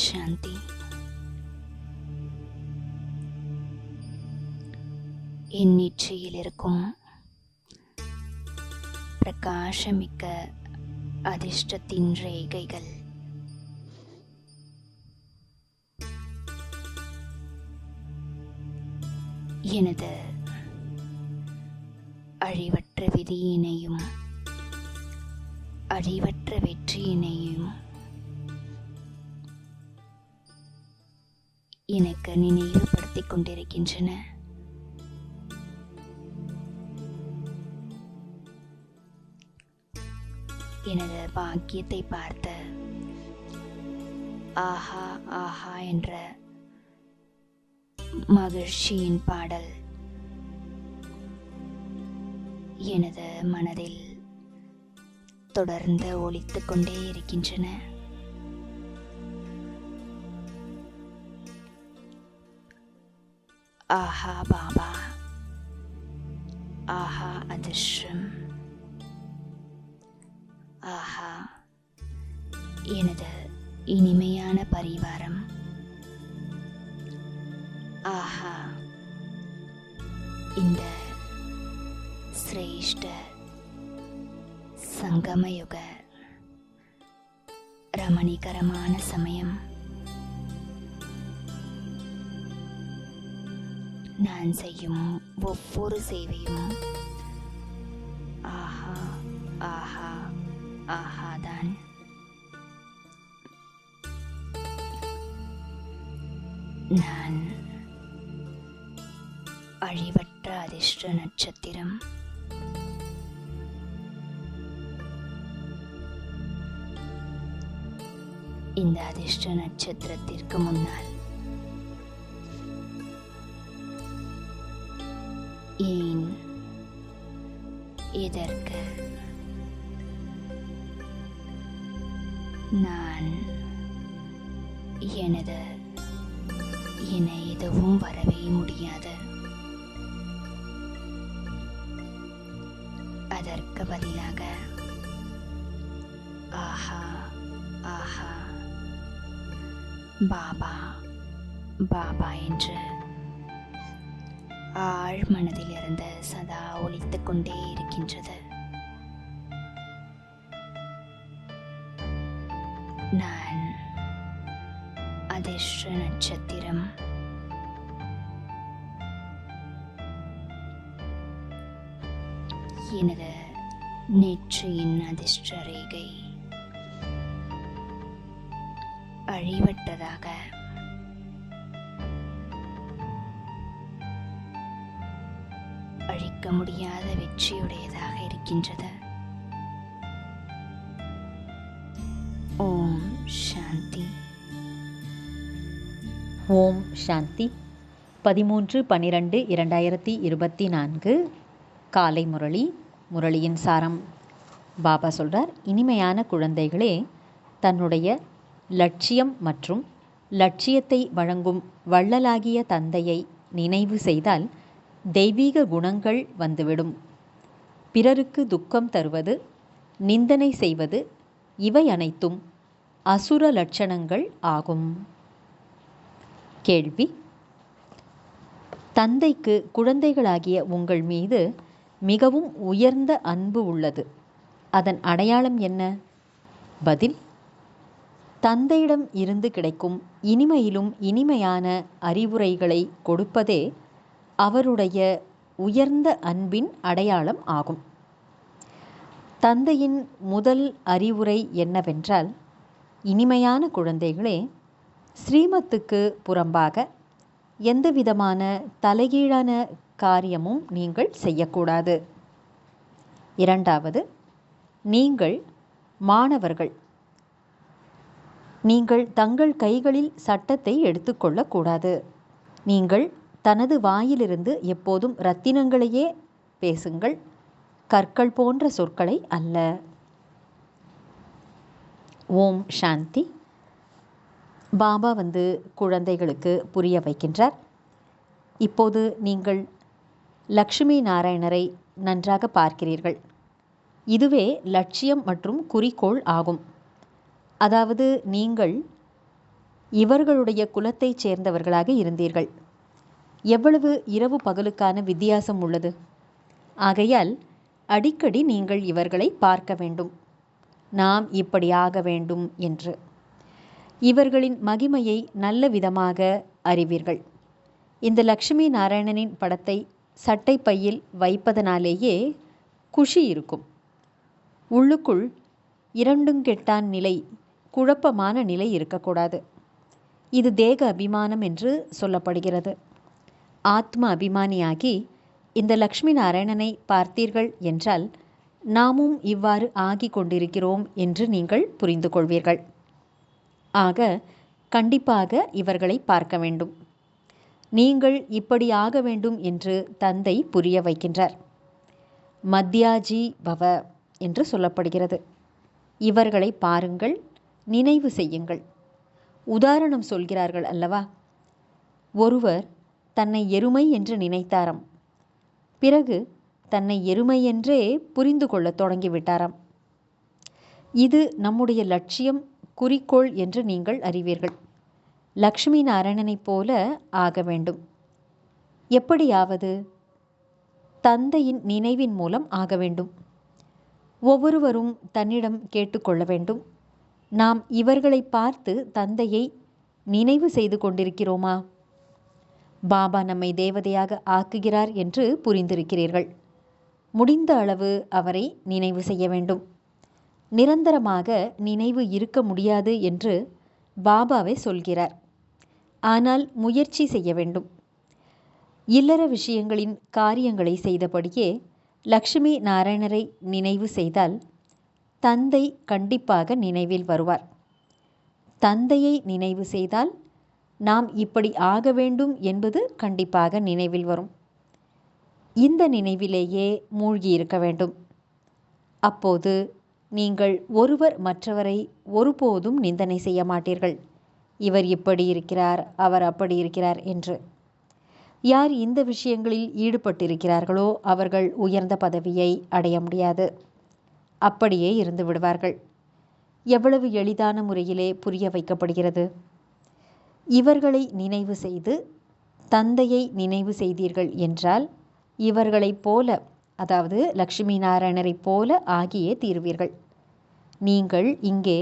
சாந்தி. என் நிச்சயில் இருக்கும் பிரகாசமிக்க அதிர்ஷ்டத்தின் ரேகைகள் எனது அழிவற்ற விதியினையும் அழிவற்ற வெற்றியினையும் எனக்கு நினைவுபடுத்திக் கொண்டிருக்கின்றன. எனது பாக்கியத்தை பார்த்த ஆஹா ஆஹா என்ற மகிழ்ச்சியின் பாடல் எனது மனதில் தொடர்ந்து ஒலித்துக் கொண்டே இருக்கின்றன. ஆஹா பாபா, ஆஹா அதிர்ஷ்டம், ஆஹா எனது இனிமையான பரிவாரம், ஆஹா இந்த சிரேஷ்ட சங்கமயுக ரமணிகரமான சமயம். நான் செய்யும் ஒவ்வொரு சேவையும் ஆஹா ஆஹா ஆஹாதான். நான் அழிவற்ற அதிர்ஷ்ட நட்சத்திரம். இந்த அதிர்ஷ்ட நட்சத்திரத்திற்கு முன்னால் ஏன், எதற்கு நான் என எதுவும் வரவே முடியாது. அதற்கு பதிலாக ஆஹா ஆஹா பாபா பாபா என்று ஆழ் மனதிலிருந்து சதா ஒலித்துக் கொண்டே இருக்கின்றது. நான் அதிர்ஷ்ட நட்சத்திரம். எனது நெற்றியின் அதிர்ஷ்ட ரேகை அழிவற்றதாக அழிக்க முடியாத வெற்றியுடையதாக இருக்கின்றது. ஓம் சாந்தி. ஓம் சாந்தி. 13/12/2024 காலை முரளி. முரளியின் சாரம். பாபா சொல்றார், இனிமையான குழந்தைகளே, தன்னுடைய லட்சியம் மற்றும் லட்சியத்தை வழங்கும் வள்ளலாகிய தந்தையை நினைவு செய்தால் தெய்வீக குணங்கள் வந்துவிடும். பிறருக்கு துக்கம் தருவது, நிந்தனை செய்வது, இவை அனைத்தும் அசுர லட்சணங்கள் ஆகும். கேள்வி: தந்தைக்கு குழந்தைகளாகிய உங்கள் மீது மிகவும் உயர்ந்த அன்பு உள்ளது. அதன் அடையாளம் என்ன? பதில்: தந்தையிடம் இருந்து கிடைக்கும் இனிமையிலும் இனிமையான அறிவுரைகளை கொடுப்பதே அவருடைய உயர்ந்த அன்பின் அடையாளம் ஆகும். தந்தையின் முதல் அறிவுரை என்னவென்றால், இனிமையான குழந்தைகளே, ஸ்ரீமத்துக்கு புறம்பாக எந்தவிதமான தலைகீழான காரியமும் நீங்கள் செய்யக்கூடாது. இரண்டாவது, நீங்கள் மாணவர்கள். நீங்கள் தங்கள் கைகளில் சட்டத்தை எடுத்துக்கொள்ளக்கூடாது. நீங்கள் தனது வாயிலிருந்து எப்போதும் ரத்தினங்களையே பேசுங்கள், கற்கள் போன்ற சொற்களை அல்ல. ஓம் சாந்தி. பாபா குழந்தைகளுக்கு புரிய வைக்கின்றார். இப்போது நீங்கள் லக்ஷ்மி நாராயணரை நன்றாக பார்க்கிறீர்கள். இதுவே லட்சியம் மற்றும் குறிக்கோள் ஆகும். அதாவது நீங்கள் இவர்களுடைய குலத்தைச் சேர்ந்தவர்களாக இருந்தீர்கள். எவ்வளவு இரவு பகலுக்கான வித்தியாசம் உள்ளது! ஆகையால் அடிக்கடி நீங்கள் இவர்களை பார்க்க வேண்டும், நாம் இப்படி ஆக வேண்டும் என்று. இவர்களின் மகிமையை நல்ல விதமாக அறிவீர்கள். இந்த லக்ஷ்மி நாராயணனின் படத்தை சட்டை பையில் வைப்பதனாலேயே குஷி இருக்கும். உள்ளுக்குள் இரண்டுங்கெட்டான் நிலை, குழப்பமான நிலை இருக்கக்கூடாது. இது தேக அபிமானம் என்று சொல்லப்படுகிறது. ஆத்ம அபிமானியாகி இந்த லக்ஷ்மி நாராயணனை பார்த்தீர்கள் என்றால் நாமும் இவ்வாறு ஆகி கொண்டிருக்கிறோம் என்று நீங்கள் புரிந்து கொள்வீர்கள். ஆக கண்டிப்பாக இவர்களை பார்க்க வேண்டும். நீங்கள் இப்படி ஆக வேண்டும் என்று தந்தை புரிய வைக்கின்றார். மத்யாஜி பவ என்று சொல்லப்படுகிறது. இவர்களை பாருங்கள், நினைவு செய்யுங்கள். உதாரணம் சொல்கிறார்கள் அல்லவா? ஒருவர் தன்னை எருமை என்று நினைத்தாராம். பிறகு தன்னை எருமை என்றே புரிந்து கொள்ளத் தொடங்கிவிட்டாராம். இது நம்முடைய லட்சியம், குறிக்கோள் என்று நீங்கள் அறிவீர்கள். லக்ஷ்மி நாராயணனைப் போல ஆக வேண்டும். எப்படியாவது தந்தையின் நினைவின் மூலம் ஆக வேண்டும். ஒவ்வொருவரும் தன்னிடம் கேட்டுக்கொள்ள வேண்டும், நாம் இவர்களை பார்த்து தந்தையை நினைவு செய்து கொண்டிருக்கிறோமா? பாபா நம்மை தேவதையாக ஆக்குகிறார் என்று புரிந்திருக்கிறீர்கள். முடிந்த அளவு அவரை நினைவு செய்ய வேண்டும். நிரந்தரமாக நினைவு இருக்க முடியாது என்று பாபாவே சொல்கிறார். ஆனால் முயற்சி செய்ய வேண்டும். இல்லற விஷயங்களின் காரியங்களை செய்தபடியே லக்ஷ்மி நாராயணரை நினைவு செய்தால் தந்தை கண்டிப்பாக நினைவில் வருவார். தந்தையை நினைவு செய்தால் நாம் இப்படி ஆக வேண்டும் என்பது கண்டிப்பாக நினைவில் வரும். இந்த நினைவிலேயே மூழ்கி இருக்க வேண்டும். அப்போது நீங்கள் ஒருவர் மற்றவரை ஒருபோதும் நிந்தனை செய்ய மாட்டீர்கள். இவர் இப்படி இருக்கிறார், அவர் அப்படி இருக்கிறார் என்று. யார் இந்த விஷயங்களில் ஈடுபட்டிருக்கிறார்களோ அவர்கள் உயர்ந்த பதவியை அடைய முடியாது. அப்படியே இருந்து விடுவார்கள். எவ்வளவு எளிதான முறையிலே புரிய வைக்கப்படுகிறது. இவர்களை நினைவு செய்து தந்தையை நினைவு செய்தீர்கள் என்றால் இவர்களைப் போல, அதாவது லக்ஷ்மி நாராயணரைப் போல ஆகியே தீர்வீர்கள். நீங்கள் இங்கே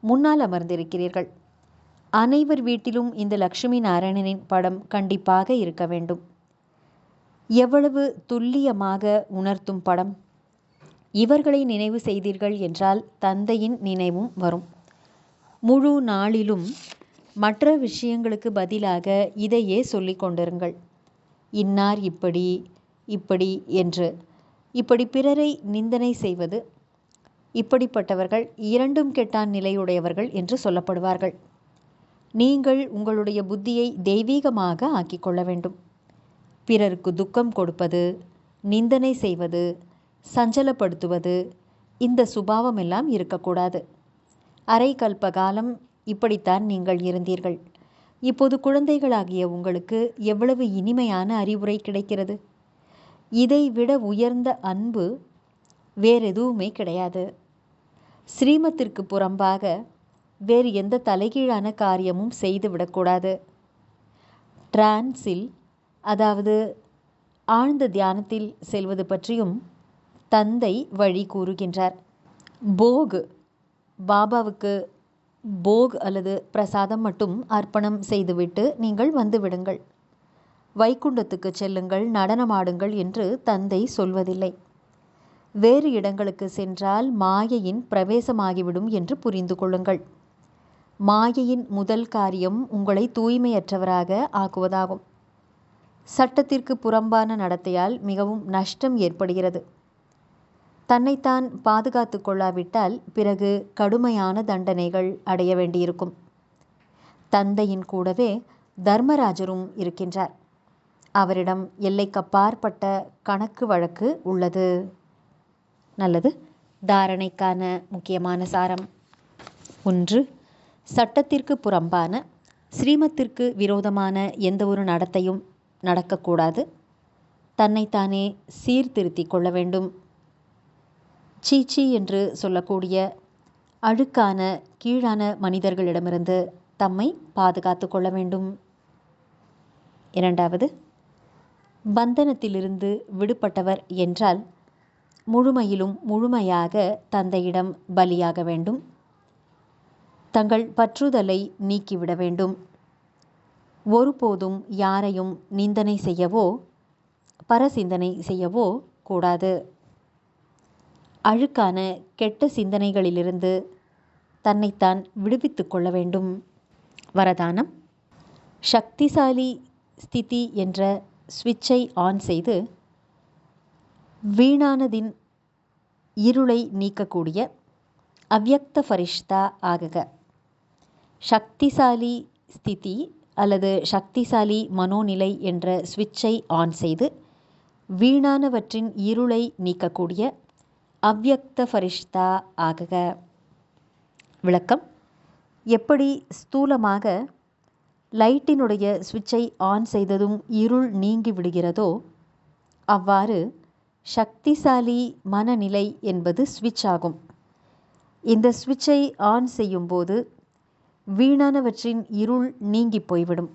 முன்னால் அமர்ந்திருக்கிறீர்கள். அனைவர் வீட்டிலும் இந்த லக்ஷ்மி நாராயணனின் படம் கண்டிப்பாக இருக்க வேண்டும். எவ்வளவு துல்லியமாக உணர்த்தும் படம்! இவர்களை நினைவு செய்தீர்கள் என்றால் தந்தையின் நினைவும் வரும். முழு நாளிலும் மற்ற விஷயங்களுக்கு பதிலாக இதையே சொல்லிக் கொண்டிருங்கள். இன்னார் இப்படி இப்படி என்று. இப்படி பிறரை நிந்தனை செய்வது, இப்படிப்பட்டவர்கள் இரண்டும் கெட்டான் நிலையுடையவர்கள் என்று சொல்லப்படுவார்கள். நீங்கள் உங்களுடைய புத்தியை தெய்வீகமாக ஆக்கிக்கொள்ள வேண்டும். பிறருக்கு துக்கம் கொடுப்பது, நிந்தனை செய்வது, சஞ்சலப்படுத்துவது, இந்த சுபாவம் எல்லாம் இருக்கக்கூடாது. அரை கல்பகாலம் இப்படித்தான் நீங்கள் இருந்தீர்கள். இப்போது குழந்தைகளாகிய உங்களுக்கு எவ்வளவு இனிமையான அறிவுரை கிடைக்கிறது! இதைவிட உயர்ந்த அன்பு வேறெதுவுமே கிடையாது. ஸ்ரீமத்திற்கு புறம்பாக வேறு எந்த தலைகீழான காரியமும் செய்துவிடக்கூடாது. டிரான்ஸில், அதாவது ஆழ்ந்த தியானத்தில் செல்வது பற்றியும் தந்தை வழி கூறுகின்றார். போக், பாபாவுக்கு போக் அல்லது பிரசாதம் மட்டும் அர்ப்பணம் செய்துவிட்டு நீங்கள் வந்துவிடுங்கள். வைகுண்டத்துக்கு செல்லுங்கள், நடனமாடுங்கள் என்று தந்தை சொல்வதில்லை. வேறு இடங்களுக்கு சென்றால் மாயையின் பிரவேசமாகிவிடும் என்று புரிந்து கொள்ளுங்கள். மாயையின் முதல் காரியம் உங்களை தூய்மையற்றவராக ஆக்குவதாகும். சட்டத்திற்கு புறம்பான நடத்தையால் மிகவும் நஷ்டம் ஏற்படுகிறது. தன்னைத்தான் பாதுகாத்து கொள்ளாவிட்டால் பிறகு கடுமையான தண்டனைகள் அடைய வேண்டியிருக்கும். தந்தையின் கூடவே தர்மராஜரும் இருக்கின்றார். அவரிடம் எல்லைக்கப்பாற்பட்ட கணக்கு வழக்கு உள்ளது. நல்லது. தாரணைக்கான முக்கியமான சாரம்: 1. சட்டத்திற்கு புறம்பான, ஸ்ரீமத்திற்கு விரோதமான எந்த ஒரு நடத்தையும் நடக்கக்கூடாது. தன்னைத்தானே சீர்திருத்திக் கொள்ள வேண்டும். சீச்சி என்று சொல்லக்கூடிய அழுக்கான கீழான மனிதர்களிடமிருந்து தம்மை பாதுகாத்து கொள்ள வேண்டும். இரண்டாவது, பந்தனத்திலிருந்து விடுபட்டவர் என்றால் முழுமையிலும் முழுமையாக தந்தையிடம் பலியாக வேண்டும். தங்கள் பற்றுதலை நீக்கிவிட வேண்டும். ஒருபோதும் யாரையும் நிந்தனை செய்யவோ பரசிந்தனை செய்யவோ கூடாது. அழுக்கான கெட்ட சிந்தனைகளிலிருந்து தன்னைத்தான் விடுவித்து கொள்ள வேண்டும். வரதானம்: சக்திசாலி ஸ்திதி என்ற ஸ்விட்சை ஆன் செய்து வீணானதின் இருளை நீக்கக்கூடிய அவ்யக்த ஃபரிஷ்தா ஆகுக. சக்திசாலி ஸ்திதி அல்லது சக்திசாலி மனோநிலை என்ற ஸ்விட்சை ஆன் செய்து வீணானவற்றின் இருளை நீக்கக்கூடிய அவ்யக்த ஃபரிஷ்தா ஆகுக. விளக்கம்: எப்படி ஸ்தூலமாக லைட்டினுடைய ஸ்விட்சை ஆன் செய்ததும் இருள் நீங்கி விடுகிறதோ அவ்வாறு சக்திசாலி மனநிலை என்பது ஸ்விட்ச் ஆகும். இந்த ஸ்விட்சை ஆன் செய்யும்போது வீணானவற்றின் இருள் நீங்கி போய்விடும்.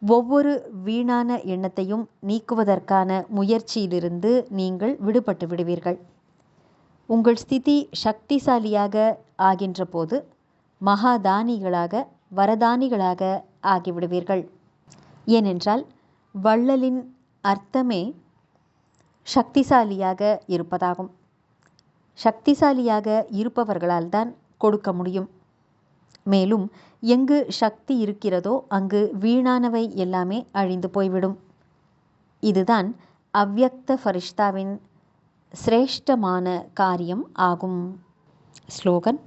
ஒவ்வொரு வீணான எண்ணத்தையும் நீக்குவதற்கான முயற்சியிலிருந்து நீங்கள் விடுபட்டு விடுவீர்கள். உங்கள் ஸ்திதி சக்திசாலியாக ஆகின்ற போது மகாதானிகளாக வரதானிகளாக ஆகிவிடுவீர்கள். ஏனென்றால் வள்ளலின் அர்த்தமே சக்திசாலியாக இருப்பதாகும். சக்திசாலியாக இருப்பவர்களால் தான் கொடுக்க முடியும். மேலும் எங்கு சக்தி இருக்கிறதோ அங்கு வீணானவை எல்லாமே அழிந்து போய்விடும். இதுதான் அவ்யக்த ஃபரிஷ்தாவின் சிரேஷ்டமான காரியம் ஆகும். ஸ்லோகன்: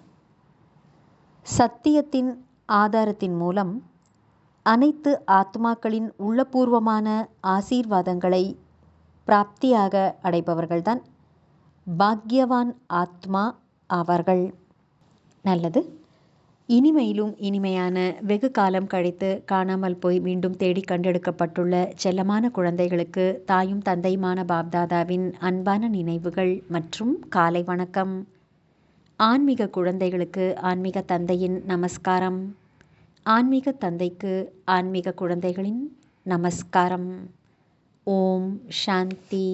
சத்தியத்தின் ஆதாரத்தின் மூலம் அனைத்து ஆத்மாக்களின் உள்ளபூர்வமான ஆசீர்வாதங்களை பிராப்தியாக அடைபவர்கள்தான் பாக்யவான் ஆத்மா ஆவார்கள். நல்லது. இனிமையிலும் இனிமையான வெகு காலம் கழித்து காணாமல் போய் மீண்டும் தேடி கண்டெடுக்கப்பட்டுள்ள செல்லமான குழந்தைகளுக்கு தாயும் தந்தையுமான பாப்தாதாவின் அன்பான நினைவுகள் மற்றும் காலை வணக்கம். ஆன்மீக குழந்தைகளுக்கு ஆன்மீக தந்தையின் நமஸ்காரம். ஆன்மீக தந்தைக்கு ஆன்மீக குழந்தைகளின் நமஸ்காரம். ஓம் சாந்தி.